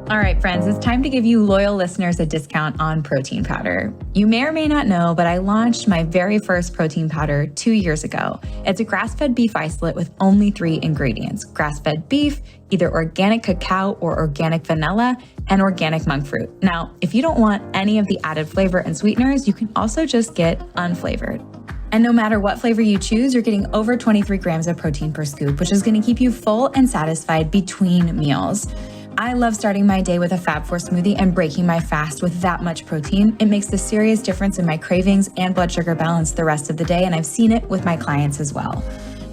All right, friends, it's time to give you loyal listeners a discount on protein powder. You may or may not know, but I launched my very first protein powder 2 years ago. It's a grass-fed beef isolate with only 3 ingredients: grass-fed beef, either organic cacao or organic vanilla, and organic monk fruit. Now, if you don't want any of the added flavor and sweeteners, you can also just get unflavored. And no matter what flavor you choose, you're getting over 23 grams of protein per scoop, which is going to keep you full and satisfied between meals. I love starting my day with a Fab4 smoothie and breaking my fast with that much protein. It makes a serious difference in my cravings and blood sugar balance the rest of the day, and I've seen it with my clients as well.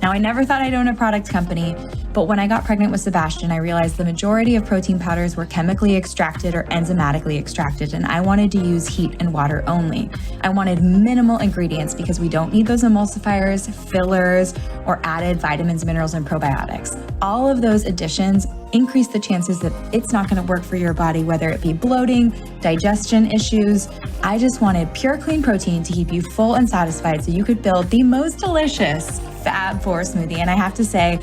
Now, I never thought I'd own a product company, but when I got pregnant with Sebastian, I realized the majority of protein powders were chemically extracted or enzymatically extracted, and I wanted to use heat and water only. I wanted minimal ingredients because we don't need those emulsifiers, fillers, or added vitamins, minerals, and probiotics. All of those additions increase the chances that it's not going to work for your body, whether it be bloating, digestion issues. I just wanted pure, clean protein to keep you full and satisfied so you could build the most delicious Fab4 smoothie. And I have to say,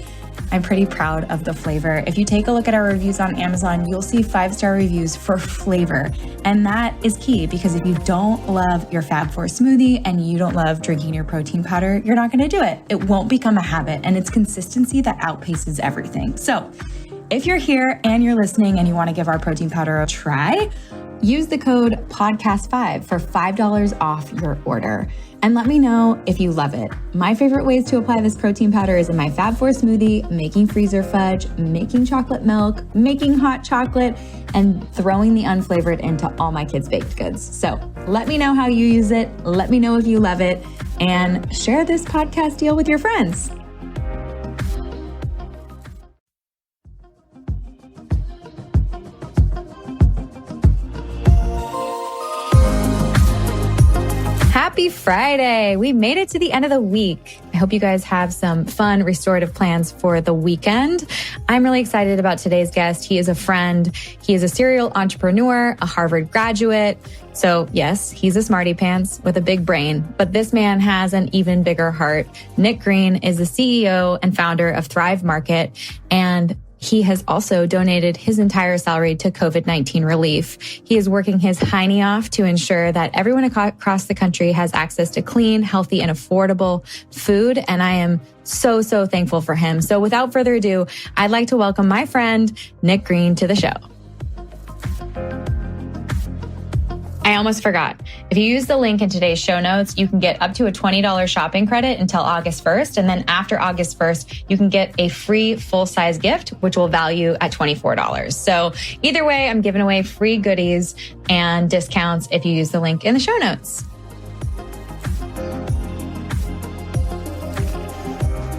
I'm pretty proud of the flavor. If you take a look at our reviews on Amazon, you'll see 5-star reviews for flavor. And that is key, because if you don't love your Fab4 smoothie and you don't love drinking your protein powder, you're not going to do it. It won't become a habit, and it's consistency that outpaces everything. So if you're here and you're listening and you want to give our protein powder a try, use the code podcast5 for $5 off your order. And let me know if you love it. My favorite ways to apply this protein powder is in my Fab4 smoothie, making freezer fudge, making chocolate milk, making hot chocolate, and throwing the unflavored into all my kids' baked goods. So let me know how you use it. Let me know if you love it, and share this podcast deal with your friends. Happy Friday. We made it to the end of the week. I hope you guys have some fun restorative plans for the weekend. I'm really excited about today's guest. He is a friend. He is a serial entrepreneur, a Harvard graduate. So yes, he's a smarty pants with a big brain, but this man has an even bigger heart. Nick Green is the CEO and founder of Thrive Market, and he has also donated his entire salary to COVID-19 relief. He is working his hiney off to ensure that everyone across the country has access to clean, healthy, and affordable food. And I am so thankful for him. So without further ado, I'd like to welcome my friend, Nick Green, to the show. I almost forgot. If you use the link in today's show notes, you can get up to a $20 shopping credit until August 1st. And then after August 1st, you can get a free full-size gift, which will value at $24. So either way, I'm giving away free goodies and discounts if you use the link in the show notes.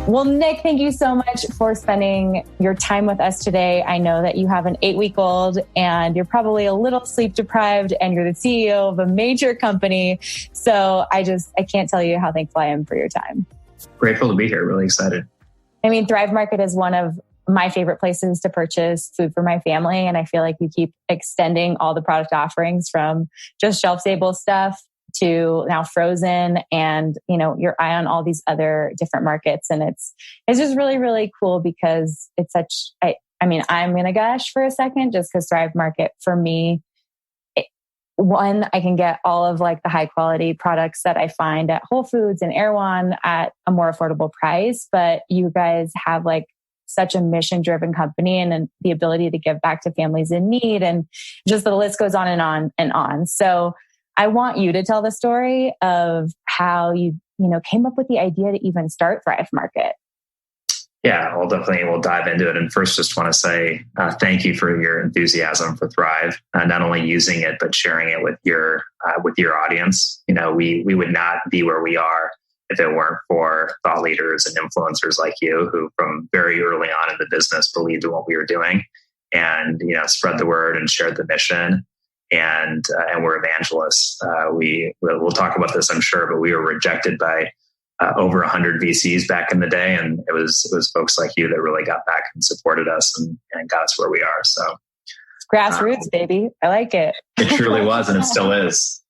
Well, Nick, thank you so much for spending your time with us today. I know that you have an 8-week-old and you're probably a little sleep deprived, and you're the CEO of a major company. So I can't tell you how thankful I am for your time. Grateful to be here. Really excited. I mean, Thrive Market is one of my favorite places to purchase food for my family. And I feel like you keep extending all the product offerings from just shelf-stable stuff to now frozen, and your eye on all these other different markets. And it's just really, really cool because it's such, I mean, I'm going to gush for a second just because Thrive Market for me, one, I can get all of like the high quality products that I find at Whole Foods and Erewhon at a more affordable price. But you guys have like such a mission driven company and the ability to give back to families in need, and just the list goes on and on and on. So I want you to tell the story of how you came up with the idea to even start Thrive Market. Yeah, we'll dive into it. And first, just want to say thank you for your enthusiasm for Thrive, not only using it, but sharing it with your audience. We would not be where we are if it weren't for thought leaders and influencers like you, who from very early on in the business believed in what we were doing and, spread the word and shared the mission. And we're evangelists. We'll talk about this, I'm sure, but we were rejected by over 100 VCs back in the day, and it was folks like you that really got back and supported us and got us where we are. So, grassroots, baby, I like it. It truly was, and it still is.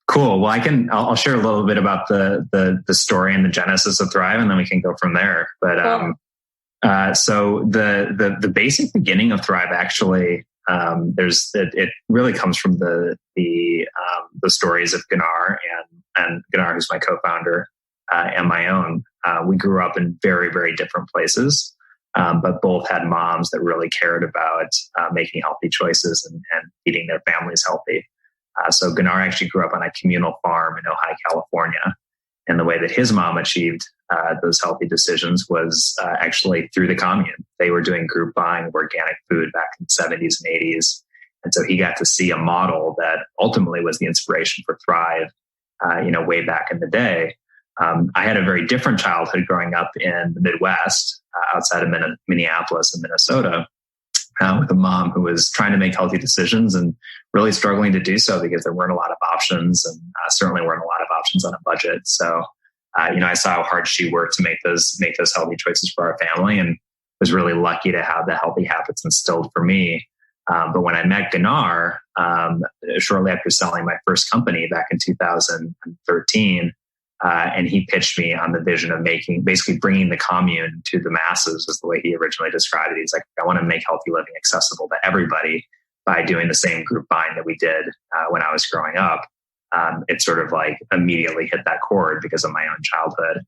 Cool. Well, I'll share a little bit about the story and the genesis of Thrive, and then we can go from there. But cool. So the basic beginning of Thrive actually, it really comes from the stories of Gunnar and Gunnar, who's my co-founder, and my own. We grew up in very, very different places, but both had moms that really cared about making healthy choices and feeding their families healthy. So Gunnar actually grew up on a communal farm in Ojai, California. And the way that his mom achieved those healthy decisions was actually through the commune. They were doing group buying of organic food back in the 70s and 80s. And so he got to see a model that ultimately was the inspiration for Thrive, way back in the day. I had a very different childhood growing up in the Midwest, outside of Minneapolis and Minnesota, with a mom who was trying to make healthy decisions and really struggling to do so because there weren't a lot of options, and certainly weren't a lot of options on a budget. So, I saw how hard she worked to make those healthy choices for our family, and was really lucky to have the healthy habits instilled for me. But when I met Gunnar, shortly after selling my first company back in 2013, and he pitched me on the vision of basically bringing the commune to the masses, is the way he originally described it. He's like, I want to make healthy living accessible to everybody by doing the same group buying that we did when I was growing up. It sort of like immediately hit that chord because of my own childhood.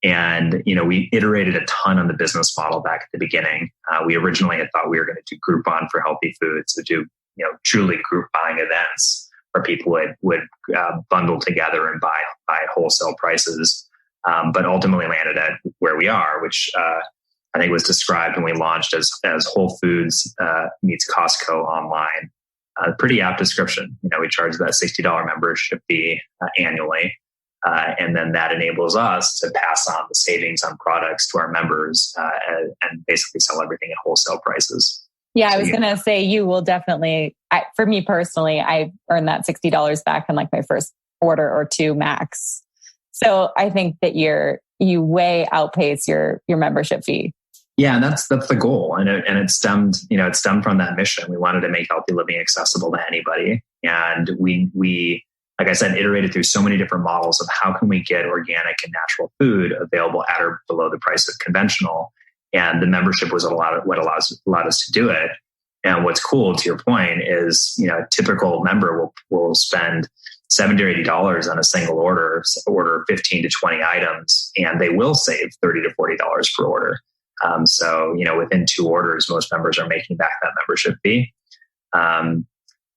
And, we iterated a ton on the business model back at the beginning. We originally had thought we were going to do Groupon for healthy foods, to do, truly group buying events where people would bundle together and buy wholesale prices, but ultimately landed at where we are, which I think was described when we launched as Whole Foods meets Costco online. Pretty apt description. We charge that $60 membership fee annually, and then that enables us to pass on the savings on products to our members and basically sell everything at wholesale prices. Yeah, I was going to say you will definitely, for me personally, I earned that $60 back in like my first order or two max. So I think that you way outpace your membership fee. Yeah, and that's the goal. And it stemmed from that mission. We wanted to make healthy living accessible to anybody. And we, like I said, iterated through so many different models of how can we get organic and natural food available at or below the price of conventional. And the membership was what allowed us to do it. And what's cool, to your point, is a typical member will spend $70 or $80 on a single order 15 to 20 items, and they will save $30 to $40 per order. So within 2 orders, most members are making back that membership fee.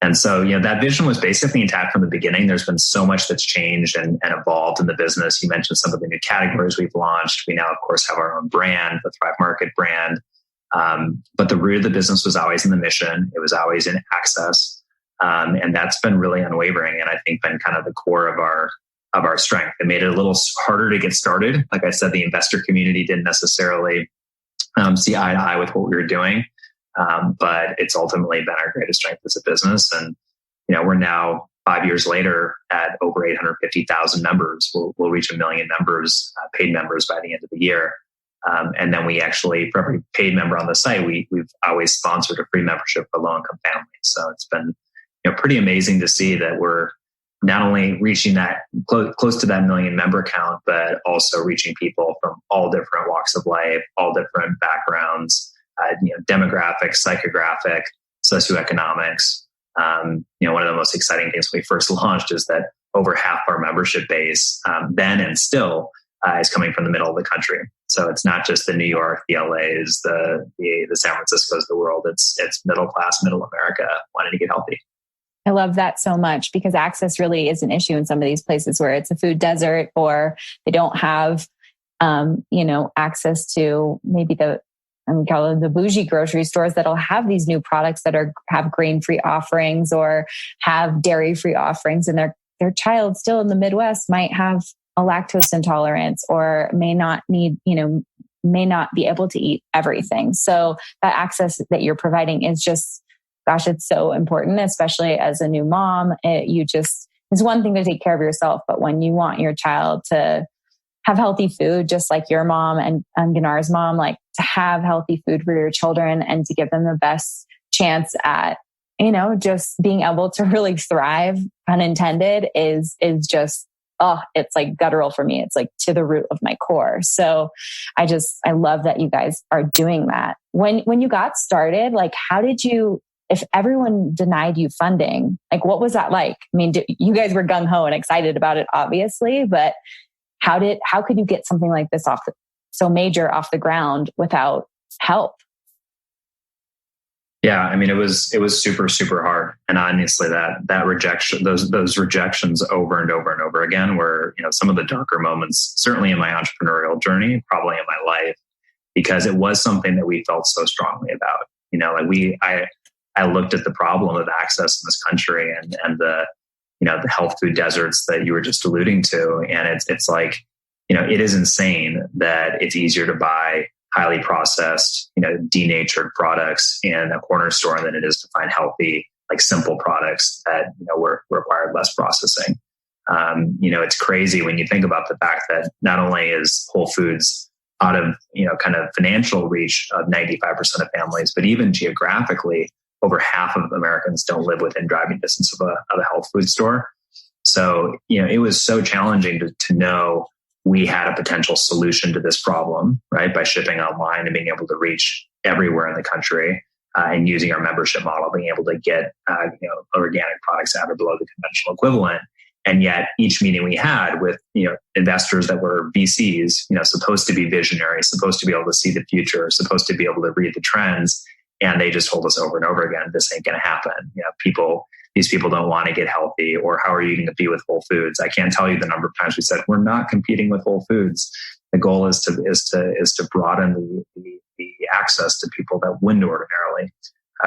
And so, that vision was basically intact from the beginning. There's been so much that's changed and evolved in the business. You mentioned some of the new categories we've launched. We now, of course, have our own brand, the Thrive Market brand. But the root of the business was always in the mission. It was always in access. And that's been really unwavering, and I think been kind of the core of our strength. It made it a little harder to get started. Like I said, the investor community didn't necessarily see eye to eye with what we were doing. But it's ultimately been our greatest strength as a business. And, we're now 5 years later at over 850,000 members. We'll reach 1 million members, paid members by the end of the year. And then we actually, for every paid member on the site, we've always sponsored a free membership for low-income families. So it's been, pretty amazing to see that we're not only reaching that close to that 1 million member count, but also reaching people from all different walks of life, all different backgrounds, demographic, psychographic, socioeconomics. One of the most exciting things when we first launched is that over half our membership base then and still is coming from the middle of the country. So it's not just the New York, the LAs, the San Franciscos of the world. It's middle class, middle America wanting to get healthy. I love that so much, because access really is an issue in some of these places where it's a food desert, or they don't have, access to maybe we call them the bougie grocery stores that'll have these new products that have grain-free offerings or have dairy-free offerings, and their child still in the Midwest might have a lactose intolerance or may not be able to eat everything. So that access that you're providing is just, gosh, it's so important, especially as a new mom. It's one thing to take care of yourself, but when you want your child to have healthy food, just like your mom and Gunnar's mom, like to have healthy food for your children and to give them the best chance at, just being able to really thrive, unintended, is just it's like guttural for me. It's like to the root of my core. So I love that you guys are doing that. When you got started, like, how did you, if everyone denied you funding, like, what was that like? I mean, you guys were gung ho and excited about it, obviously, but how could you get something like this so major off the ground without help? Yeah, I mean, it was super, super hard. And honestly, that rejection, those rejections over and over and over again were, some of the darker moments, certainly in my entrepreneurial journey, probably in my life, because it was something that we felt so strongly about. I looked at the problem of access in this country and the health food deserts that you were just alluding to. And it's like, it is insane that it's easier to buy highly processed, denatured products in a corner store than it is to find healthy, like simple products that, require less processing. It's crazy when you think about the fact that not only is Whole Foods out of, kind of financial reach of 95% of families, but even geographically, over half of Americans don't live within driving distance of a health food store. So, it was so challenging to know we had a potential solution to this problem, right? By shipping online and being able to reach everywhere in the country and using our membership model, being able to get, organic products at or below the conventional equivalent. And yet each meeting we had with, investors that were VCs, supposed to be visionary, supposed to be able to see the future, supposed to be able to read the trends. And they just told us over and over again, this ain't going to happen. These people don't want to get healthy, or how are you going to compete with Whole Foods? I can't tell you the number of times we said, we're not competing with Whole Foods. The goal is to broaden the access to people that wouldn't ordinarily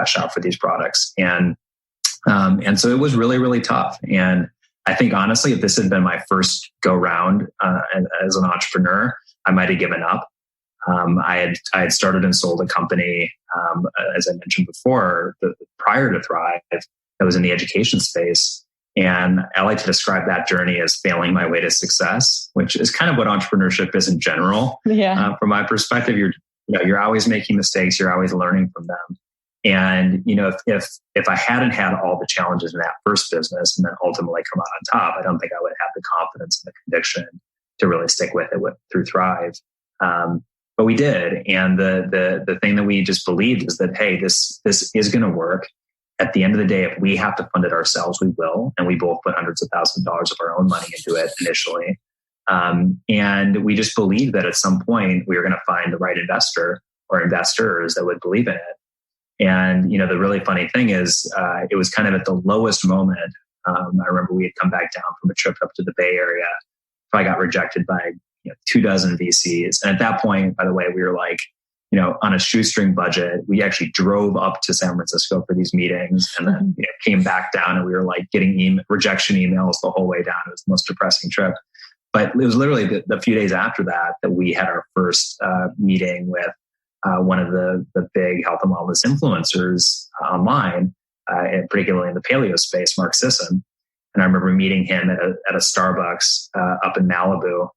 shop for these products. And so it was really, really tough. And I think honestly, if this had been my first go round as an entrepreneur, I might have given up. I had started and sold a company, as I mentioned before, prior to Thrive, that was in the education space. And I like to describe that journey as failing my way to success, which is kind of what entrepreneurship is in general. Yeah. From my perspective, you're always making mistakes. You're always learning from them. And, if I hadn't had all the challenges in that first business and then ultimately come out on top, I don't think I would have the confidence and the conviction to really stick with it through Thrive. But we did. And the thing that we just believed is that, hey, this is going to work. At the end of the day, if we have to fund it ourselves, we will. And we both put hundreds of thousands of dollars of our own money into it initially. And we just believed that at some point we were going to find the right investor or investors that would believe in it. And, the really funny thing is, it was kind of at the lowest moment. I remember we had come back down from a trip up to the Bay Area. I got rejected by 24 VCs. And at that point, by the way, we were like, on a shoestring budget. We actually drove up to San Francisco for these meetings and then came back down, and we were like getting rejection emails the whole way down. It was the most depressing trip. But it was literally the few days after that we had our first meeting with one of the big health and wellness influencers online, and particularly in the paleo space, Mark Sisson. And I remember meeting him at a Starbucks up in Malibu.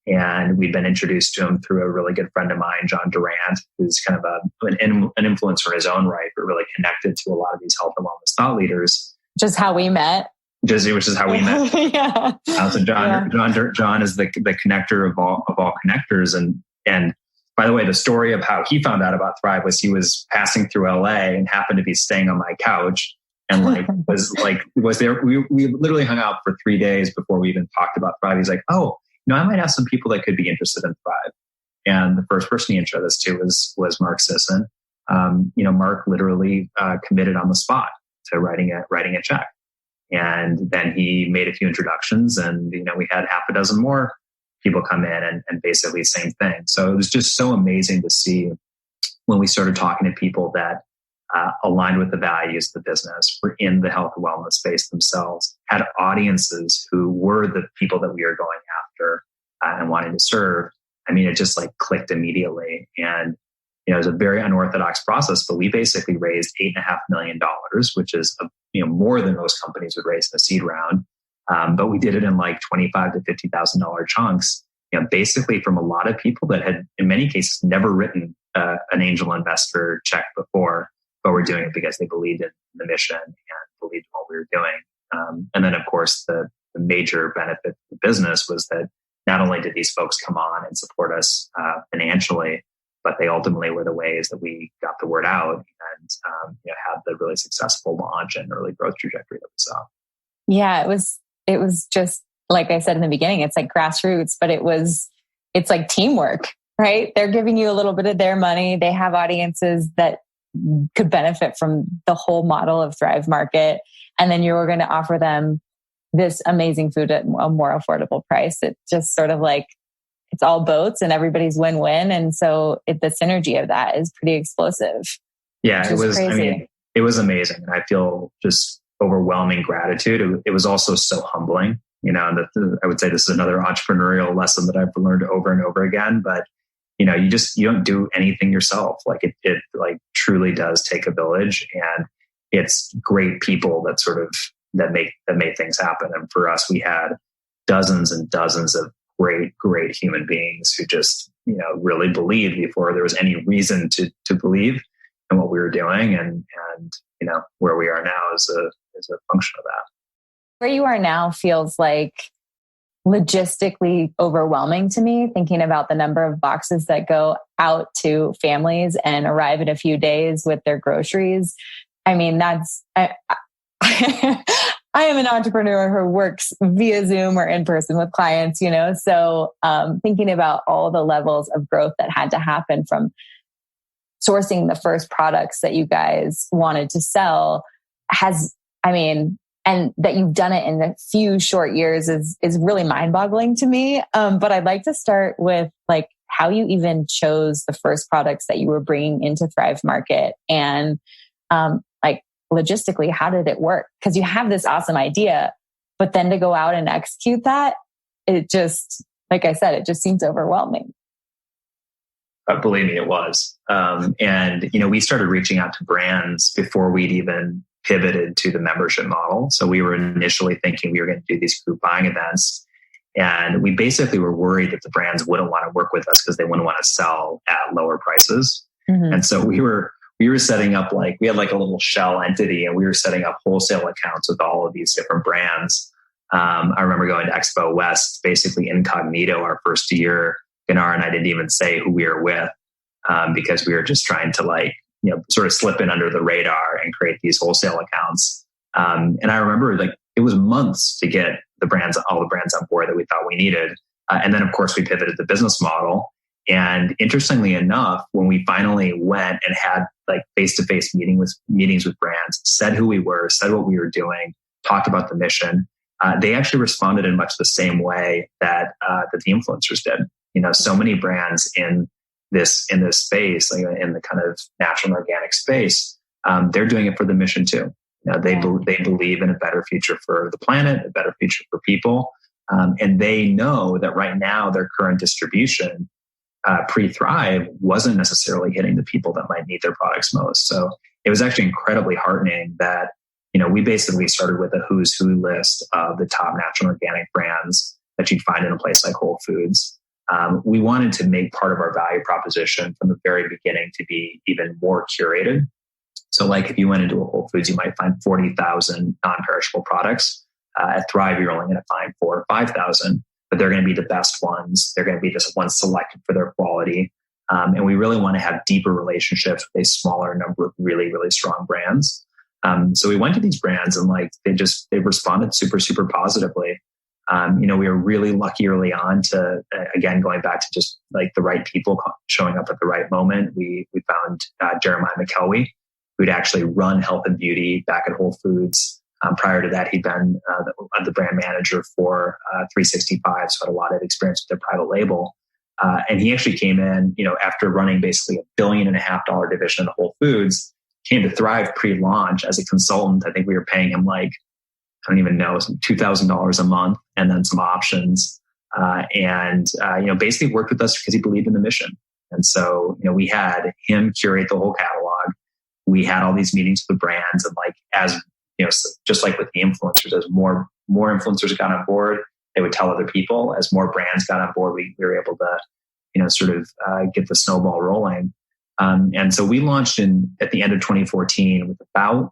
And we'd been introduced to him through a really good friend of mine, John Durant, who's kind of an influencer in his own right, but really connected to a lot of these health and wellness thought leaders. Just how we met. Which is how we met. Yeah. So John is the connector of all connectors. And by the way, the story of how he found out about Thrive was he was passing through LA and happened to be staying on my couch. And was there, we literally hung out for 3 days before we even talked about Thrive. He's like, oh, I might have some people that could be interested in Thrive. And the first person he introduced us to was Mark Sisson. Mark literally committed on the spot to writing a check. And then he made a few introductions, and we had half a dozen more people come in and basically same thing. So it was just so amazing to see when we started talking to people that aligned with the values of the business, were in the health and wellness space themselves, had audiences who were the people that we are going after and wanting to serve. I mean, it just clicked immediately. And, it was a very unorthodox process, but we basically raised $8.5 million, which is, more than most companies would raise in a seed round. But we did it in $25,000 to $50,000 chunks, basically from a lot of people that had, in many cases, never written an angel investor check before, but were doing it because they believed in the mission and believed in what we were doing. And then, of course, the major benefit to the business was that not only did these folks come on and support us financially, but they ultimately were the ways that we got the word out and had the really successful launch and early growth trajectory that we saw. Yeah, it was just like I said in the beginning, it's like grassroots, but it's like teamwork, right? They're giving you a little bit of their money. They have audiences that could benefit from the whole model of Thrive Market. And then you're going to offer them this amazing food at a more affordable price. It's just sort of like, it's all boats and everybody's win-win. And so the synergy of that is pretty explosive. Yeah, it was, crazy. I mean, it was amazing. And I feel just overwhelming gratitude. It was also so humbling, and I would say this is another entrepreneurial lesson that I've learned over and over again, but you don't do anything yourself. Like it like truly does take a village, and it's great people that made things happen. And for us, we had dozens and dozens of great human beings who just, really believed before there was any reason to believe in what we were doing. And where we are now is a function of that. Where you are now feels like logistically overwhelming to me, thinking about the number of boxes that go out to families and arrive in a few days with their groceries. I mean, I am an entrepreneur who works via Zoom or in person with clients, so thinking about all the levels of growth that had to happen from sourcing the first products that you guys wanted to sell and that you've done it in a few short years is really mind-boggling to me. But I'd like to start with like how you even chose the first products that you were bringing into Thrive Market, and logistically, how did it work? Because you have this awesome idea, but then to go out and execute that, it just, like I said, it just seems overwhelming. Believe me, it was. And we started reaching out to brands before we'd even pivoted to the membership model. So we were initially thinking we were going to do these group buying events. And we basically were worried that the brands wouldn't want to work with us because they wouldn't want to sell at lower prices. Mm-hmm. And so we were setting up we had like a little shell entity, and we were setting up wholesale accounts with all of these different brands. I remember going to Expo West, basically incognito our first year. Ganar and I didn't even say who we were with because we were just trying to sort of slip in under the radar and create these wholesale accounts. And I remember it was months to get all the brands on board that we thought we needed. And then of course we pivoted the business model. And interestingly enough, when we finally went and had face-to-face meetings with brands, said who we were, said what we were doing, talked about the mission, they actually responded in much the same way that the influencers did. So many brands in this space, in the kind of natural and organic space, they're doing it for the mission too. They believe in a better future for the planet, a better future for people, and they know that right now their current distribution pre-Thrive wasn't necessarily hitting the people that might need their products most. So it was actually incredibly heartening that we basically started with a who's who list of the top natural and organic brands that you'd find in a place like Whole Foods. We wanted to make part of our value proposition from the very beginning to be even more curated. So if you went into a Whole Foods, you might find 40,000 non-perishable products. At Thrive, you're only going to find 4,000 or 5,000, but they're going to be the best ones. They're going to be the ones selected for their quality. And we really want to have deeper relationships with a smaller number of really, really strong brands. So we went to these brands and they responded super, super positively. We were really lucky early on to, again, going back to just the right people showing up at the right moment. We found Jeremiah McKelwey, who'd actually run health and beauty back at Whole Foods. Prior to that, he'd been the brand manager for 365, so had a lot of experience with their private label. And he actually came in, after running basically $1.5 billion division of Whole Foods, came to Thrive pre-launch as a consultant. I think we were paying him I don't even know, $2,000 a month and then some options. Basically worked with us because he believed in the mission. And so, we had him curate the whole catalog. We had all these meetings with the brands, and as just like with the influencers, as more influencers got on board, they would tell other people. As more brands got on board, we were able to, get the snowball rolling. And so we launched at the end of 2014 with about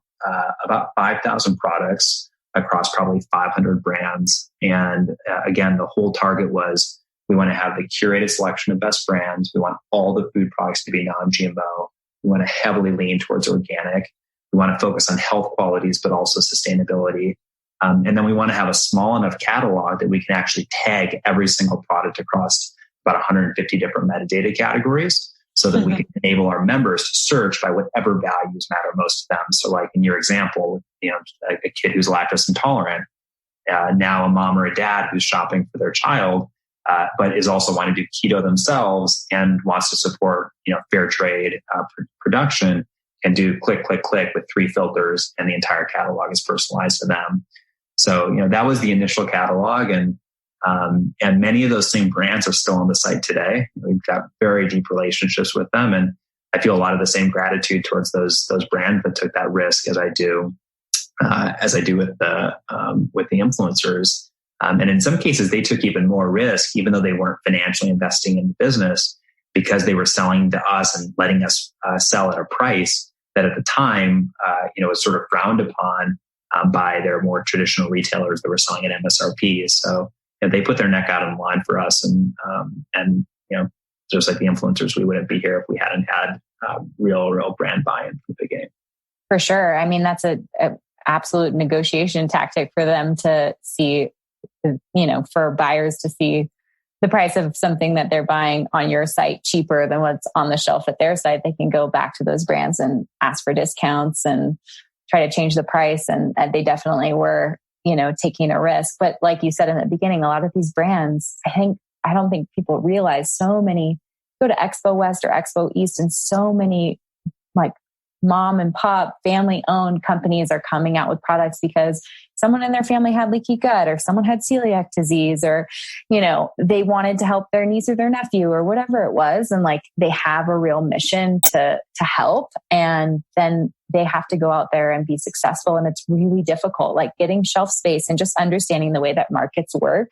5,000 products. across probably 500 brands. And again, the whole target was we want to have the curated selection of best brands. We want all the food products to be non-GMO. We want to heavily lean towards organic. We want to focus on health qualities, but also sustainability. And then we want to have a small enough catalog that we can actually tag every single product across about 150 different metadata categories so that we can enable our members to search by whatever values matter most to them. So like in your example, a kid who's lactose intolerant, now a mom or a dad who's shopping for their child, but is also wanting to do keto themselves and wants to support, fair trade production, can do click, click, click with 3 filters, and the entire catalog is personalized to them. So, that was the initial catalog, and many of those same brands are still on the site today. We've got very deep relationships with them, and I feel a lot of the same gratitude towards those brands that took that risk as I do with the influencers. And in some cases, they took even more risk, even though they weren't financially investing in the business, because they were selling to us and letting us sell at a price that at the time, was sort of frowned upon by their more traditional retailers that were selling at MSRP. So they put their neck out on the line for us, and just like the influencers, we wouldn't be here if we hadn't had real brand buy-in from the beginning. For sure. I mean, that's a absolute negotiation tactic for them to see, for buyers to see the price of something that they're buying on your site cheaper than what's on the shelf at their site. They can go back to those brands and ask for discounts and try to change the price. And they definitely were, taking a risk. But like you said in the beginning, a lot of these brands, I don't think people realize so many, go to Expo West or Expo East, and so many like mom and pop family owned companies are coming out with products because someone in their family had leaky gut, or someone had celiac disease, or, they wanted to help their niece or their nephew or whatever it was. And like, they have a real mission to help. And then they have to go out there and be successful. And it's really difficult, like getting shelf space and just understanding the way that markets work.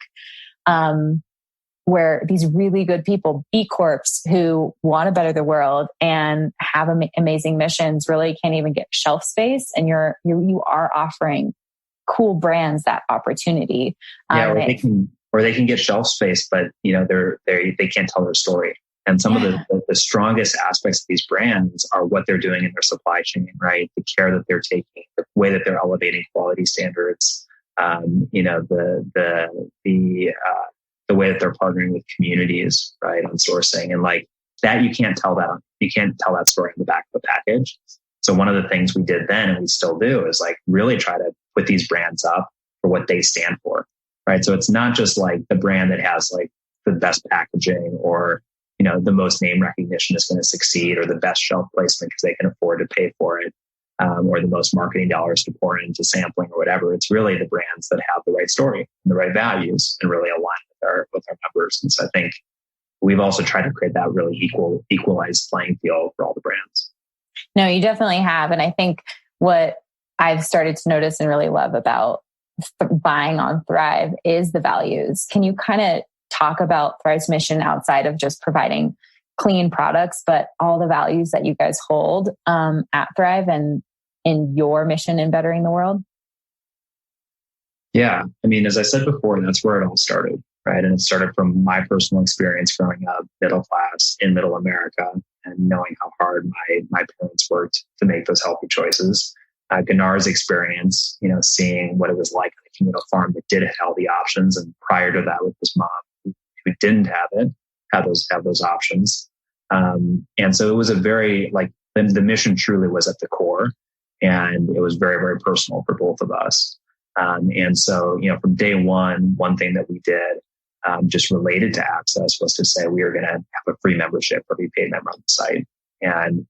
Where these really good people, B Corps, who want to better the world and have amazing missions, really can't even get shelf space. And you are offering cool brands that opportunity. Or they can get shelf space, but they can't tell their story. And some of the strongest aspects of these brands are what they're doing in their supply chain, right? The care that they're taking, the way that they're elevating quality standards, the way that they're partnering with communities, right, on sourcing, and like that, you can't tell that story on the back of the package. So one of the things we did then, and we still do, is like really try to put these brands up for what they stand for, right? So it's not just like the brand that has like the best packaging or, the most name recognition is going to succeed, or the best shelf placement because they can afford to pay for it, or the most marketing dollars to pour into sampling or whatever. It's really the brands that have the right story and the right values and really align with our members. And so I think we've also tried to create that really equalized playing field for all the brands. No, you definitely have. And I think what I've started to notice and really love about buying on Thrive is the values. Can you kind of talk about Thrive's mission outside of just providing clean products, but all the values that you guys hold at Thrive and in your mission in bettering the world? Yeah. I mean, as I said before, that's where it all started, right? And it started from my personal experience growing up middle class in middle America and knowing how hard my parents worked to make those healthy choices. Gunar's experience, seeing what it was like on a communal farm that did have the options. And prior to that with his mom who didn't have those options. And so it was a very, the mission truly was at the core, and it was very, very personal for both of us. And so, from day one thing that we did, just related to access, was to say we were going to have a free membership for every paid member on the site. And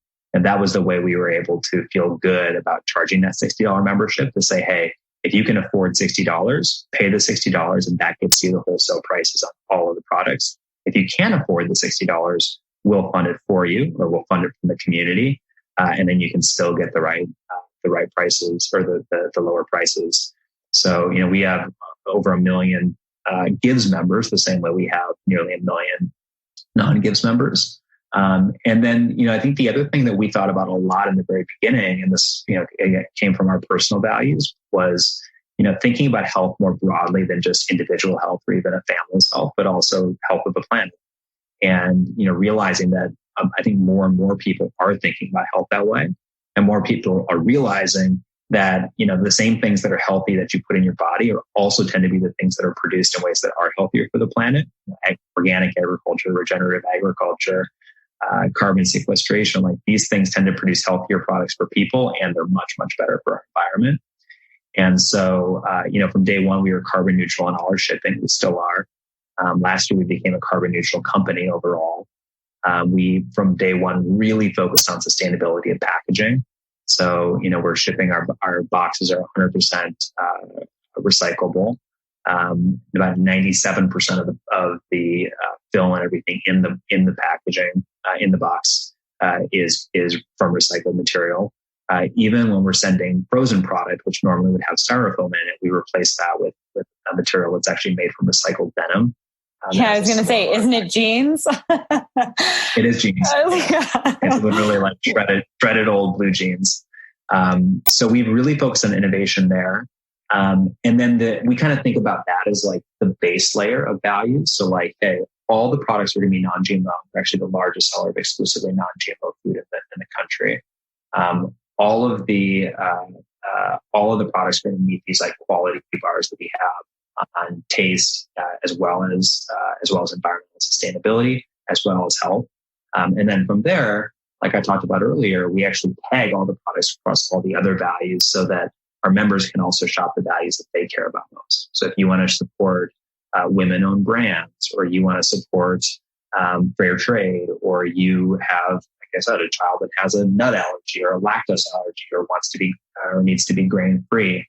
that was the way we were able to feel good about charging that $60 membership, to say, hey, if you can afford $60, pay the $60, and that gets you the wholesale prices on all of the products. If you can't afford the $60, we'll fund it for you, or we'll fund it from the community. And then you can still get the right prices, or the lower prices. So, we have over 1 million Gives members, the same way we have nearly 1 million non-Gives members. And then, I think the other thing that we thought about a lot in the very beginning, and this, it came from our personal values, was, thinking about health more broadly than just individual health or even a family's health, but also health of the planet. And, realizing that I think more and more people are thinking about health that way. And more people are realizing that, the same things that are healthy that you put in your body are also tend to be the things that are produced in ways that are healthier for the planet. Organic agriculture, regenerative agriculture, carbon sequestration, like these things tend to produce healthier products for people, and they're much, much better for our environment. And so, from day one, we were carbon neutral in all our shipping. We still are. Last year, we became a carbon neutral company overall. We, from day one, really focused on sustainability of packaging. So, we're shipping our boxes are 100% recyclable. About 97% of the film and everything in the packaging in the box is from recycled material. Even when we're sending frozen product, which normally would have styrofoam in it, we replace that with a material that's actually made from recycled denim. I was going to say, isn't it jeans? It is jeans. It's literally like shredded old blue jeans. So we've really focused on innovation there. And then we kind of think about that as like the base layer of value. So like, hey, all the products are going to be non-GMO. We're actually the largest seller of exclusively non-GMO food in the country. All of the products are going to meet these like quality bars that we have on taste, as well as environmental sustainability, as well as health. And then from there, like I talked about earlier, we actually tag all the products across all the other values so that our members can also shop the values that they care about most. So if you want to support women-owned brands, or you want to support fair trade, or you have, like I said, a child that has a nut allergy or a lactose allergy, or wants to be or needs to be grain-free,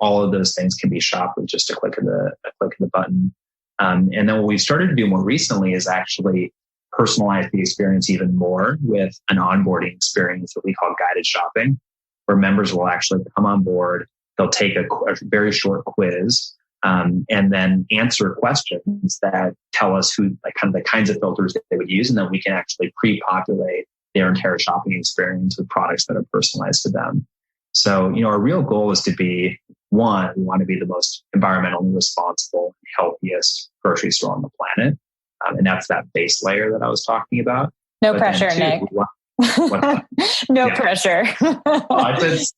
all of those things can be shopped with just a click of the button. And then what we've started to do more recently is actually personalize the experience even more with an onboarding experience that we call guided shopping, where members will actually come on board. They'll take a very short quiz, and then answer questions that tell us the kinds of filters that they would use. And then we can actually pre-populate their entire shopping experience with products that are personalized to them. So, our real goal is to be, one, we want to be the most environmentally responsible, healthiest grocery store on the planet. And that's that base layer that I was talking about. No pressure, Nick. No pressure. It's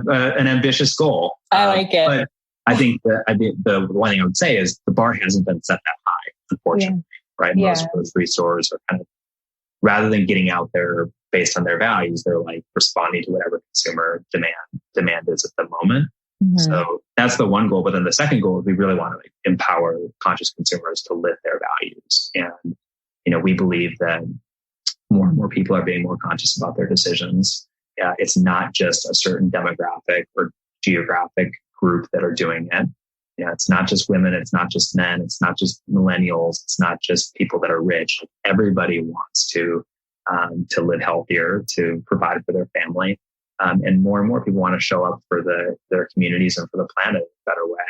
an ambitious goal. I like it. But I think the one thing I would say is the bar hasn't been set that high, unfortunately. Yeah. Right? Most grocery stores are kind of, rather than getting out there based on their values, they're like responding to whatever consumer demand is at the moment. Mm-hmm. So that's the one goal. But then the second goal is we really want to empower conscious consumers to live their values. And, we believe that more and more people are being more conscious about their decisions. It's not just a certain demographic or geographic group that are doing it. It's not just women. It's not just men. It's not just millennials. It's not just people that are rich. Everybody wants to live healthier, to provide for their family. And more people want to show up for their communities and for the planet in a better way.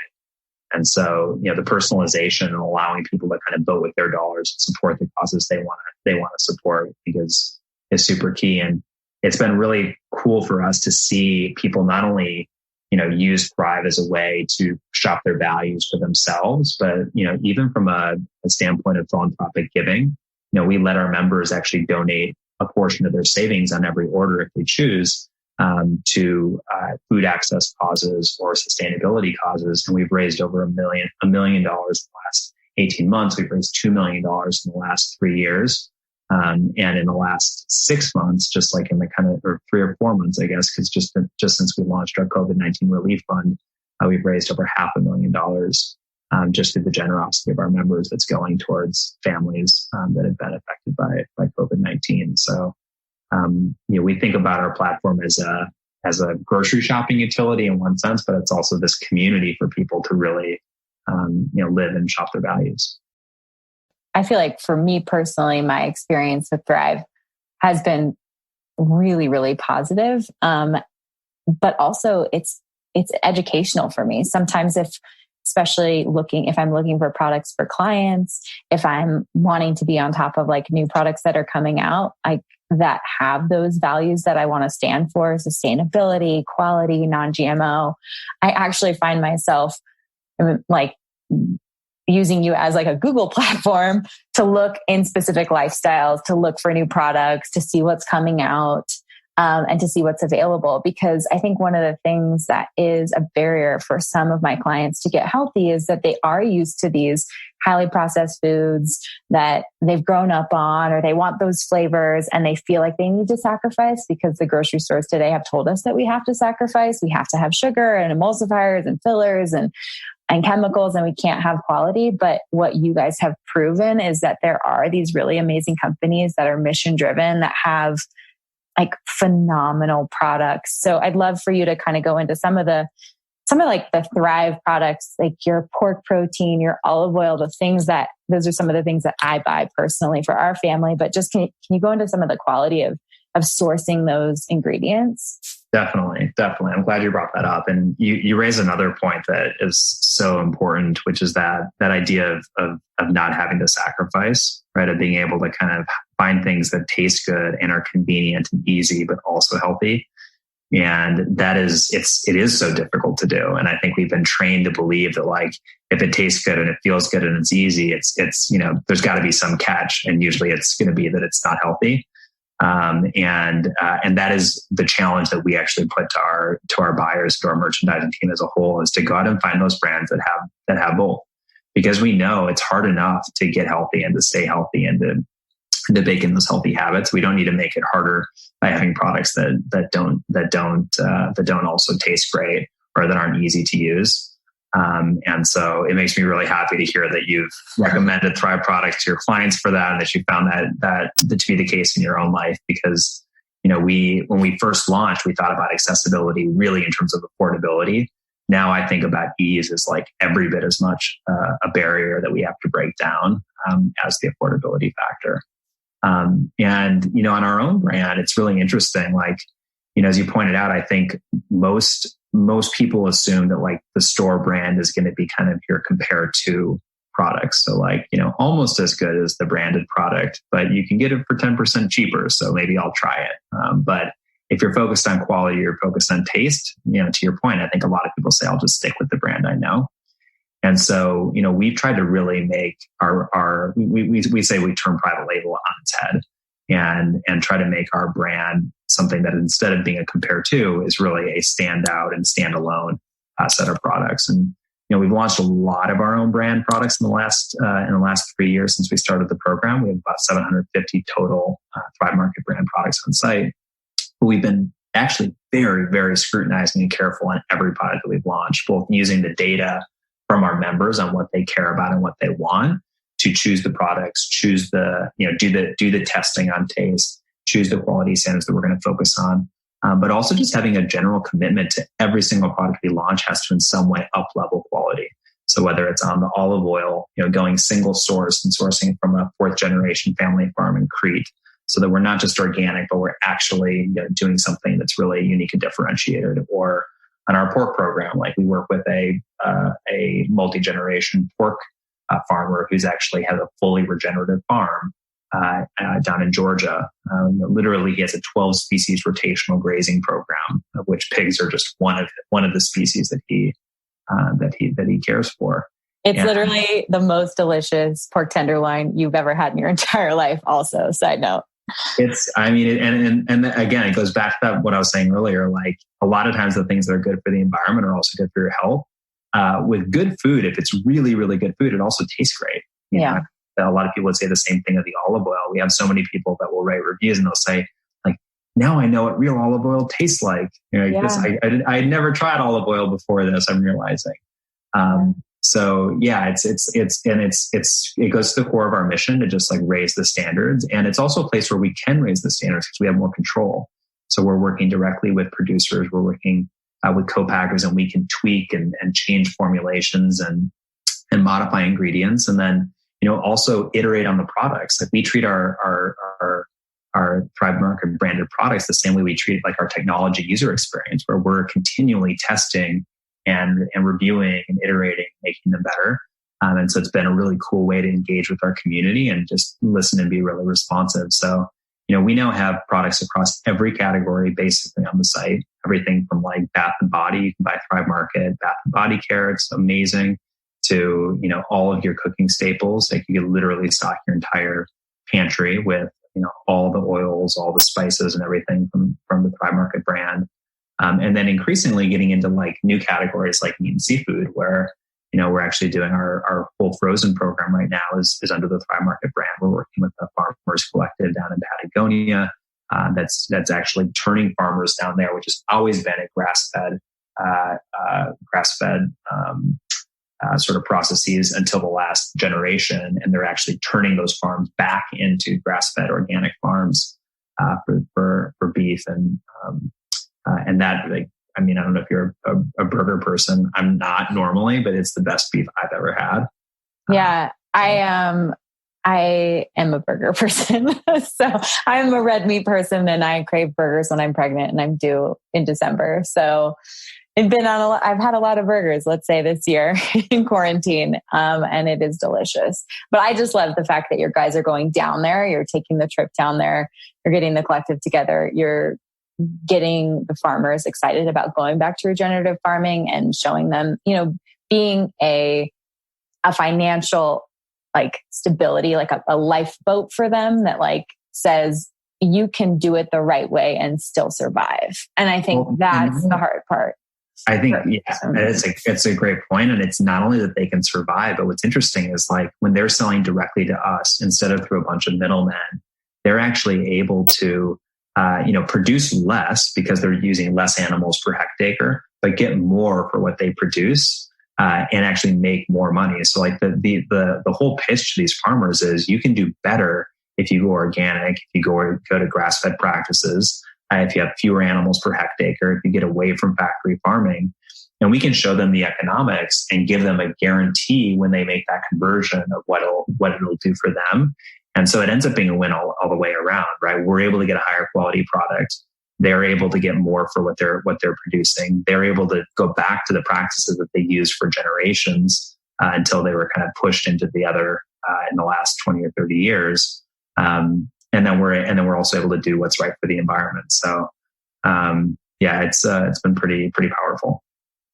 And so, the personalization and allowing people to kind of vote with their dollars and support the causes they want to support, I think is super key. And it's been really cool for us to see people not only, use Thrive as a way to shop their values for themselves, but, even from a standpoint of philanthropic giving, we let our members actually donate a portion of their savings on every order if they choose, to food access causes or sustainability causes. And we've raised over $1 million in the last 18 months. We've raised $2 million in the last 3 years. And in the last 6 months, just like in the or 3 or 4 months, I guess, because just since we launched our COVID-19 relief fund, we've raised over $500,000 just through the generosity of our members that's going towards families that have been affected by COVID-19. So, we think about our platform as a grocery shopping utility in one sense, but it's also this community for people to really, live and shop their values. I feel like for me personally, my experience with Thrive has been really, really positive. But also it's educational for me. Sometimes if I'm looking for products for clients, if I'm wanting to be on top of like new products that are coming out, that have those values that I want to stand for: sustainability, quality, non-GMO. I actually find myself like using you as like a Google platform to look in specific lifestyles, to look for new products, to see what's coming out, and to see what's available. Because I think one of the things that is a barrier for some of my clients to get healthy is that they are used to these highly processed foods that they've grown up on, or they want those flavors and they feel like they need to sacrifice because the grocery stores today have told us that we have to sacrifice. We have to have sugar and emulsifiers and fillers and chemicals, and we can't have quality. But what you guys have proven is that there are these really amazing companies that are mission driven, that have like phenomenal products. So I'd love for you to kind of go into some of like the Thrive products, like your pork protein, your olive oil, those are some of the things that I buy personally for our family. But just can you go into some of the quality of sourcing those ingredients? Definitely. I'm glad you brought that up. And you raise another point that is so important, which is that idea of not having to sacrifice, right? Of being able to kind of find things that taste good and are convenient and easy, but also healthy. And it is so difficult to do. And I think we've been trained to believe that like, if it tastes good and it feels good and it's easy, it's there's got to be some catch. And usually it's going to be that it's not healthy. And that is the challenge that we actually put to our buyers, to our merchandising team as a whole, is to go out and find those brands that have both, because we know it's hard enough to get healthy and to stay healthy and to bake in those healthy habits. We don't need to make it harder by having products that don't also taste great or that aren't easy to use. And so it makes me really happy to hear that you've recommended Thrive products to your clients for that, and that you found that to be the case in your own life. Because, when we first launched, we thought about accessibility really in terms of affordability. Now I think about ease as like every bit as much a barrier that we have to break down as the affordability factor. And, on our own brand, it's really interesting. Like, as you pointed out, I think most people assume that like the store brand is going to be kind of your compared to products. So like, almost as good as the branded product, but you can get it for 10% cheaper. So maybe I'll try it. But if you're focused on quality, you're focused on taste, to your point, I think a lot of people say, I'll just stick with the brand I know. And so, we've tried to really make we say we turn private label on its head and try to make our brand something that, instead of being a compare to, is really a standout and standalone set of products. And, we've launched a lot of our own brand products in the last 3 years since we started the program. We have about 750 total Thrive Market brand products on site. But we've been actually very, very scrutinizing and careful on every product that we've launched, both using the data from our members on what they care about and what they want to choose the products, choose the, do the testing on taste, choose the quality standards that we're going to focus on. But also just having a general commitment to every single product we launch has to in some way up level quality. So whether it's on the olive oil, going single source and sourcing from a 4th generation family farm in Crete, so that we're not just organic, but we're actually doing something that's really unique and differentiated. Or on our pork program, like we work with a multi-generation pork farmer who's actually has a fully regenerative farm down in Georgia. Literally, he has a 12 species rotational grazing program, of which pigs are just one of the species that he cares for. It's literally the most delicious pork tenderloin you've ever had in your entire life. Also, side note. And again, it goes back to what I was saying earlier. Like, a lot of times the things that are good for the environment are also good for your health. With good food, if it's really, really good food, it also tastes great. You know? A lot of people would say the same thing of the olive oil. We have so many people that will write reviews and they'll say, like, now I know what real olive oil tastes like. I had never tried olive oil before this, I'm realizing. So yeah, it goes to the core of our mission to just like raise the standards. And it's also a place where we can raise the standards because we have more control. So we're working directly with producers. We're working with co-packers, and we can tweak and change formulations and modify ingredients. And then, also iterate on the products. Like, we treat our Thrive Market branded products the same way we treat like our technology user experience, where we're continually testing and reviewing and iterating, making them better. And so it's been a really cool way to engage with our community and just listen and be really responsive. So we now have products across every category basically on the site. Everything from like bath and body, you can buy Thrive Market, bath and body care, it's amazing, to, all of your cooking staples. Like you can literally stock your entire pantry with, all the oils, all the spices and everything from the Thrive Market brand. And then increasingly getting into like new categories like meat and seafood, where, we're actually doing our whole frozen program right now is under the Thrive Market brand. We're working with the Farmers Collective down in Patagonia. That's actually turning farmers down there, which has always been a grass-fed sort of processes until the last generation. And they're actually turning those farms back into grass-fed organic farms for beef. And that, like, I don't know if you're a burger person. I'm not normally, but it's the best beef I've ever had. Yeah, I am a burger person. So I'm a red meat person, and I crave burgers when I'm pregnant, and I'm due in December. So I've had a lot of burgers, let's say this year in quarantine. And it is delicious, but I just love the fact that your guys are going down there. You're taking the trip down there. You're getting the collective together. You're getting the farmers excited about going back to regenerative farming and showing them, being a financial like stability, like a lifeboat for them that like says you can do it the right way and still survive. And I think that's the hard part. I think, it's a great point. And it's not only that they can survive, but what's interesting is like when they're selling directly to us instead of through a bunch of middlemen, they're actually able to produce less because they're using less animals per hectare, but get more for what they produce, and actually make more money. So like the whole pitch to these farmers is you can do better if you go organic, if you go to grass-fed practices, if you have fewer animals per hectare, if you get away from factory farming. And we can show them the economics and give them a guarantee when they make that conversion of what it'll do for them. And so it ends up being a win all the way around, right? We're able to get a higher quality product. They're able to get more for what they're producing. They're able to go back to the practices that they used for generations until they were kind of pushed into the other in the last 20 or 30 years. And then we're also able to do what's right for the environment. So it's been pretty powerful.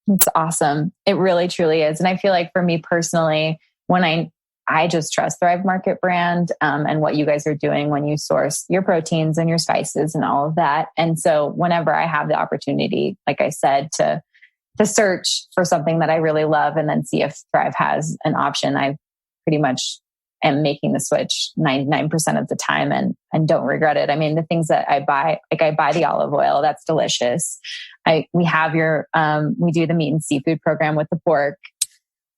It's awesome. It really truly is. And I feel like for me personally, when I just trust Thrive Market brand and what you guys are doing when you source your proteins and your spices and all of that. And so whenever I have the opportunity, like I said, to search for something that I really love and then see if Thrive has an option, I pretty much am making the switch 99% of the time and don't regret it. I mean, the things that I buy, like I buy the olive oil, that's delicious. We do the meat and seafood program with the pork.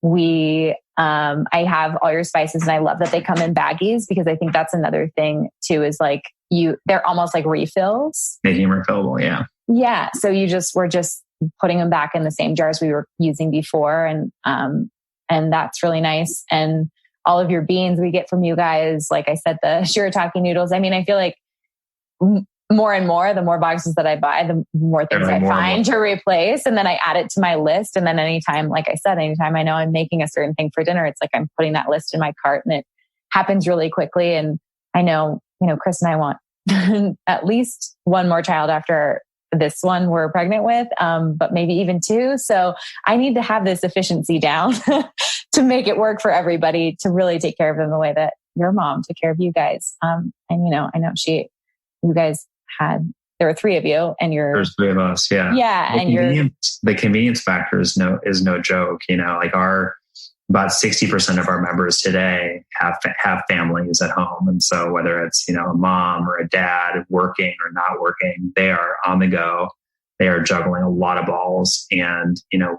I have all your spices, and I love that they come in baggies, because I think that's another thing too, is like they're almost like refills. Making them refillable. Yeah. Yeah. So we're just putting them back in the same jars we were using before. And that's really nice. And all of your beans we get from you guys, like I said, the shirataki noodles. I mean, I feel like more and more, the more boxes that I buy, the more things I find to replace. And then I add it to my list. And then anytime, like I said, anytime I know I'm making a certain thing for dinner, it's like I'm putting that list in my cart, and it happens really quickly. And I know, Chris and I want at least one more child after this one we're pregnant with, but maybe even two. So I need to have this efficiency down to make it work for everybody, to really take care of them the way that your mom took care of you guys. And I know you guys there were three of you, and there's three of us. Yeah. Yeah. The convenience factor is no joke. Like about 60% of our members today have families at home. And so whether it's, a mom or a dad working or not working, they are on the go. They are juggling a lot of balls. And,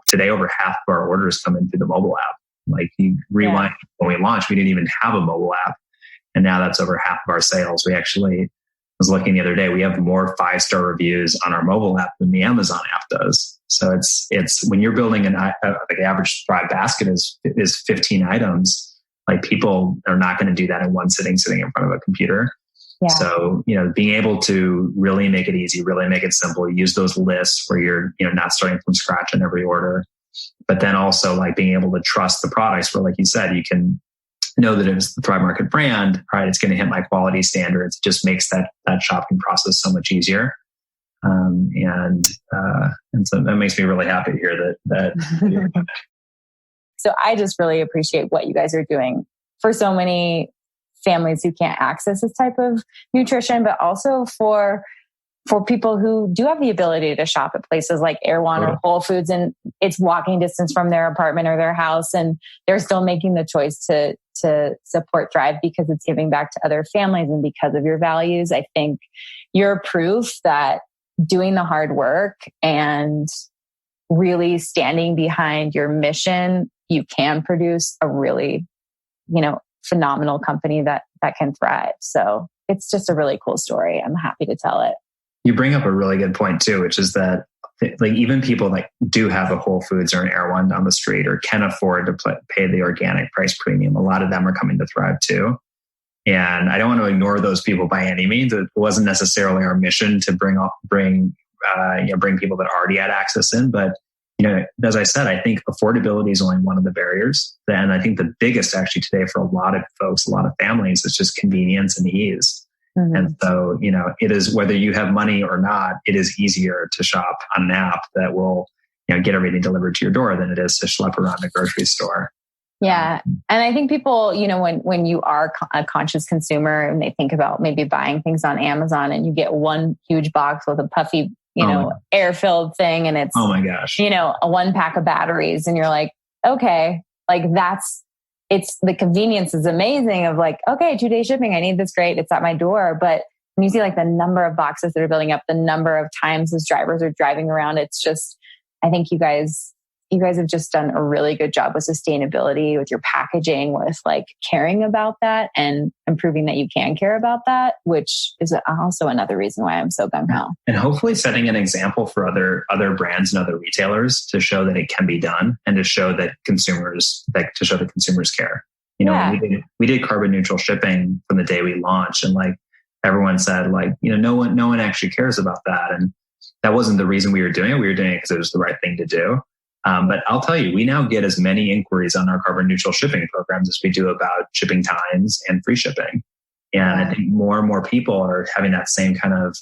today over half of our orders come in through the mobile app. Like you rewind, when we launched, we didn't even have a mobile app. And now that's over half of our sales. We actually was looking the other day, we have more 5-star reviews on our mobile app than the Amazon app does. So it's when you're building the average Thrive basket is 15 items, like people are not going to do that in one sitting in front of a computer. Yeah. So, being able to really make it easy, really make it simple, use those lists where you're, not starting from scratch on every order, but then also like being able to trust the products where, like you said, you can know that it's the Thrive Market brand, right? It's going to hit my quality standards. It just makes that shopping process so much easier. And so that makes me really happy to hear that. So I just really appreciate what you guys are doing for so many families who can't access this type of nutrition, but also for people who do have the ability to shop at places like Erewhon or Whole Foods, and it's walking distance from their apartment or their house, and they're still making the choice to support Thrive because it's giving back to other families and because of your values. I think you're proof that doing the hard work and really standing behind your mission, you can produce a really, phenomenal company that can thrive. So it's just a really cool story. I'm happy to tell it. You bring up a really good point too, which is that like even people that do have a Whole Foods or an Erewhon down the street or can afford to pay the organic price premium, a lot of them are coming to Thrive too. And I don't want to ignore those people by any means. It wasn't necessarily our mission to bring people that already had access in, but as I said, I think affordability is only one of the barriers. And I think the biggest actually today for a lot of folks, a lot of families, is just convenience and ease. Mm-hmm. And so, it is, whether you have money or not, it is easier to shop on an app that will, get everything delivered to your door than it is to schlep around a grocery store. Yeah. And I think people, when you are a conscious consumer and they think about maybe buying things on Amazon and you get one huge box with a puffy, air-filled thing, and it's, oh my gosh, a 1 pack of batteries, and you're like, okay, like it's the convenience is amazing of like, okay, 2-day shipping, I need this, great, it's at my door. But when you see like the number of boxes that are building up, the number of times those drivers are driving around, it's just, I think you guys have just done a really good job with sustainability, with your packaging, with like caring about that and proving that you can care about that, which is also another reason why I'm so gung-ho. And hopefully setting an example for other brands and other retailers to show that it can be done and to show that consumers care. We did carbon neutral shipping from the day we launched, and like everyone said, like, no one actually cares about that. And that wasn't the reason we were doing it. We were doing it because it was the right thing to do. But I'll tell you, we now get as many inquiries on our carbon neutral shipping programs as we do about shipping times and free shipping. And I think more and more people are having that same kind of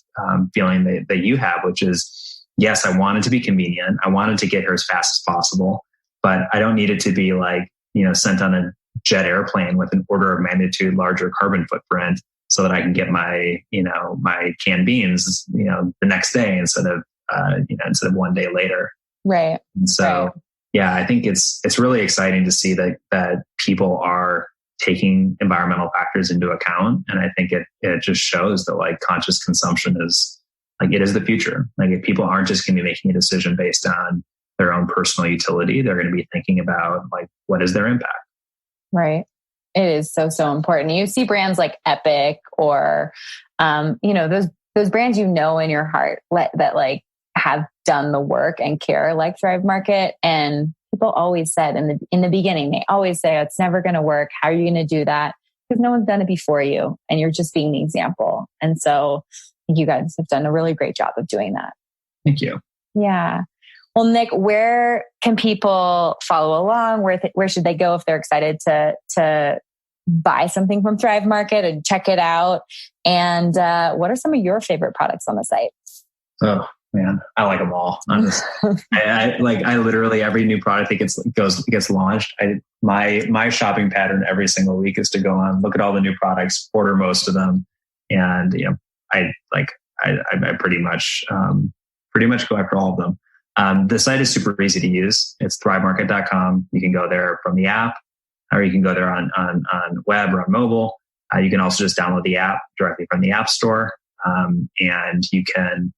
feeling that you have, which is, yes, I want it to be convenient. I wanted to get here as fast as possible, but I don't need it to be like, sent on a jet airplane with an order of magnitude larger carbon footprint so that I can get my, my canned beans, the next day instead of 1 day later. Right. And so, yeah, I think it's really exciting to see that people are taking environmental factors into account. And I think it just shows that like conscious consumption is like, it is the future. Like if people aren't just going to be making a decision based on their own personal utility, they're going to be thinking about like, what is their impact? Right. It is so important. You see brands like Epic or, those brands, in your heart that like have done the work and care like Thrive Market. And people always said in the beginning, they always say, it's never going to work. How are you going to do that? Because no one's done it before you and you're just being the example. And so I think you guys have done a really great job of doing that. Thank you. Yeah. Well, Nick, where can people follow along? Where should they go if they're excited to buy something from Thrive Market and check it out? And what are some of your favorite products on the site? Oh, man, I like them all. I literally every new product that gets launched. My shopping pattern every single week is to go on, look at all the new products, order most of them, and I pretty much go after all of them. The site is super easy to use. It's thrivemarket.com. You can go there from the app, or you can go there on web or on mobile. You can also just download the app directly from the App Store, and you can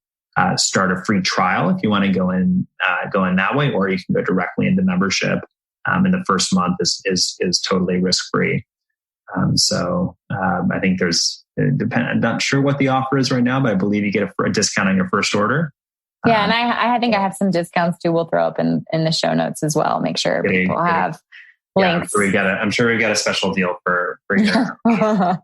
start a free trial if you want to go in that way, or you can go directly into membership. And the first month is totally risk free. I think I'm not sure what the offer is right now, but I believe you get a discount on your first order. Yeah, and I think I have some discounts too. We'll throw up in the show notes as well. Make sure people have links. I'm sure we've got a special deal for you. Yeah.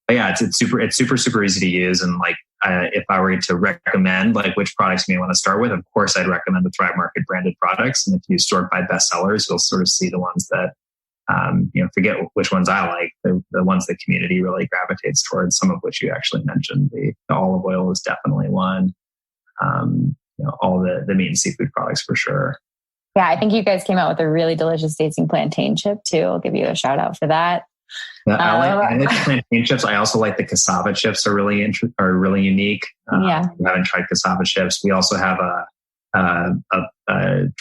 But yeah, it's super easy to use. And like, if I were to recommend like which products you may want to start with, of course, I'd recommend the Thrive Market branded products. And if you sort by bestsellers, you'll sort of see the ones that forget which ones I like. The ones the community really gravitates towards, some of which you actually mentioned. The olive oil is definitely one. All the meat and seafood products for sure. Yeah, I think you guys came out with a really delicious tasting plantain chip too. I'll give you a shout out for that. I like the plantain chips. I also like the cassava chips. Are really unique. Yeah, I haven't tried cassava chips. We also have a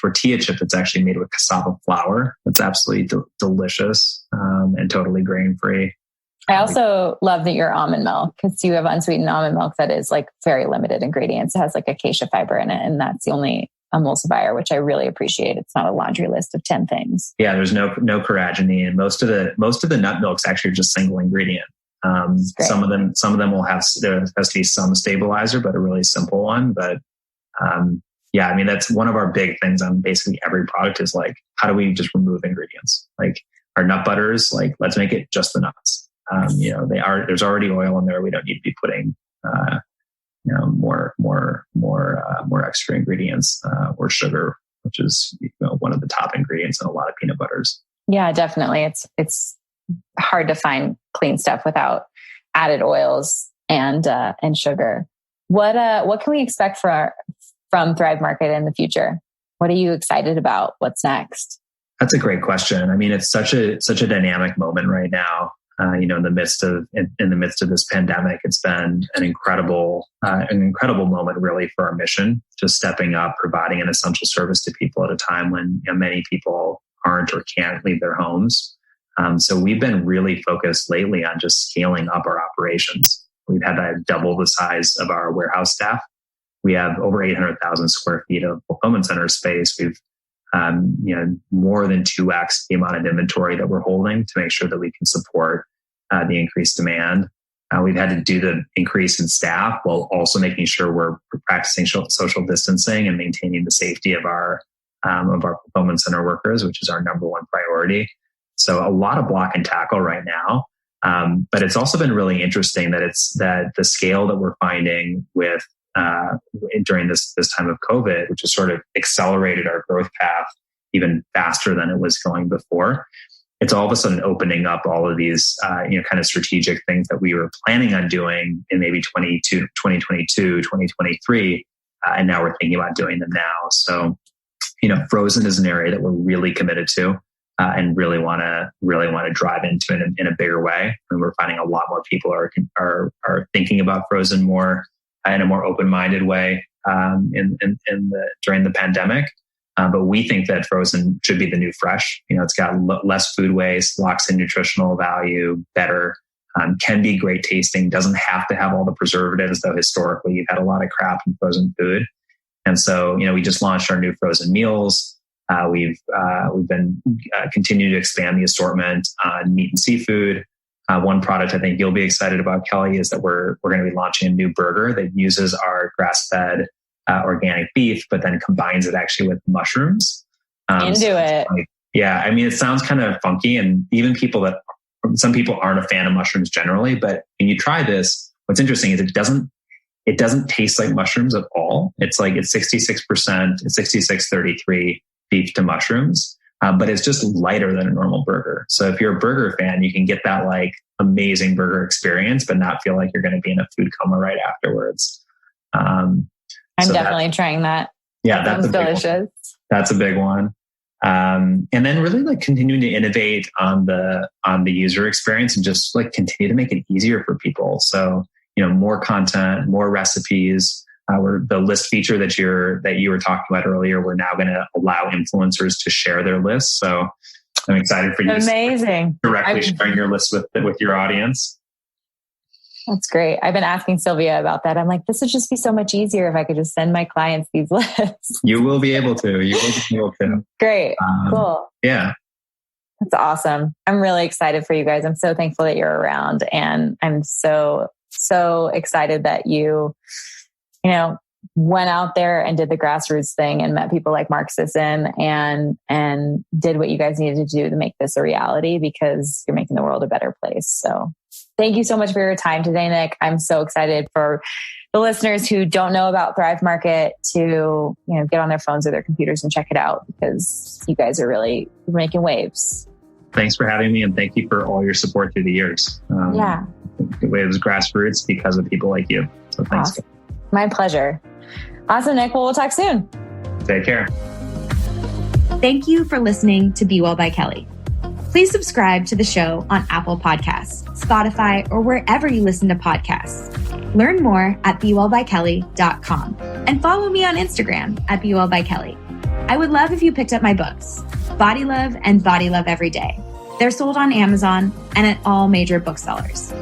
tortilla chip that's actually made with cassava flour. That's absolutely delicious and totally grain free. I also love that your almond milk, because you have unsweetened almond milk that is like very limited ingredients. It has like acacia fiber in it, and that's the only emulsifier, which I really appreciate. It's not a laundry list of 10 things. Yeah, there's no carrageenan, and most of the nut milks actually are just single ingredient. Some of them will have, there has to be some stabilizer, but a really simple one. But yeah, I mean, that's one of our big things on basically every product is like, how do we just remove ingredients? Like our nut butters, like let's make it just the nuts. There's already oil in there. We don't need to be putting, more extra ingredients, or sugar, which is one of the top ingredients in a lot of peanut butters. Yeah, definitely. It's hard to find clean stuff without added oils and sugar. What can we expect from Thrive Market in the future? What are you excited about? What's next? That's a great question. I mean, it's such a dynamic moment right now. In the midst of this pandemic, it's been an incredible moment really for our mission, just stepping up, providing an essential service to people at a time when many people aren't or can't leave their homes. So we've been really focused lately on just scaling up our operations. We've had to double the size of our warehouse staff. We have over 800,000 square feet of fulfillment center space. We've more than 2x the amount of inventory that we're holding to make sure that we can support the increased demand. We've had to do the increase in staff while also making sure we're practicing social distancing and maintaining the safety of our fulfillment center workers, which is our number one priority. So a lot of block and tackle right now. But it's also been really interesting that the scale that we're finding with during this time of COVID, which has sort of accelerated our growth path even faster than it was going before. It's all of a sudden opening up all of these, kind of strategic things that we were planning on doing in maybe 2022, 2023. And now we're thinking about doing them now. So, frozen is an area that we're really committed to and really want to drive into in a bigger way. And we're finding a lot more people are thinking about frozen more in a more open-minded way during the pandemic. But we think that frozen should be the new fresh. It's got less food waste, locks in nutritional value better, can be great tasting, doesn't have to have all the preservatives, though historically you've had a lot of crap in frozen food. And so, we just launched our new frozen meals. We've been continuing to expand the assortment on meat and seafood. One product I think you'll be excited about, Kelly, is that we're going to be launching a new burger that uses our grass-fed organic beef, but then combines it actually with mushrooms. Yeah, I mean, it sounds kind of funky, and even some people aren't a fan of mushrooms generally. But when you try this, what's interesting is it doesn't taste like mushrooms at all. It's 66%, it's 66-33 beef to mushrooms. But it's just lighter than a normal burger. So if you're a burger fan, you can get that amazing burger experience, but not feel like you're going to be in a food coma right afterwards. I'm definitely trying that. Yeah, that's delicious. That's a big one. And then really continuing to innovate on the user experience and just continue to make it easier for people. So, more content, more recipes. The list feature that you were talking about earlier, we're now going to allow influencers to share their lists. So I'm excited for you to directly sharing your list with your audience. That's great. I've been asking Sylvia about that. I'm like, this would just be so much easier if I could just send my clients these lists. You will be able to. Great. Cool. Yeah. That's awesome. I'm really excited for you guys. I'm so thankful that you're around, and I'm so excited that you went out there and did the grassroots thing and met people like Mark Sisson and did what you guys needed to do to make this a reality, because you're making the world a better place. So thank you so much for your time today, Nick. I'm so excited for the listeners who don't know about Thrive Market to, get on their phones or their computers and check it out, because you guys are really making waves. thanks for having me, and thank you for all your support through the years. It was grassroots because of people like you. So thanks. Awesome. My pleasure. Awesome, Nick. Well, we'll talk soon. Take care. Thank you for listening to Be Well by Kelly. Please subscribe to the show on Apple Podcasts, Spotify, or wherever you listen to podcasts. Learn more at BeWellByKelly.com and follow me on Instagram at BeWellByKelly. I would love if you picked up my books, Body Love and Body Love Every Day. They're sold on Amazon and at all major booksellers.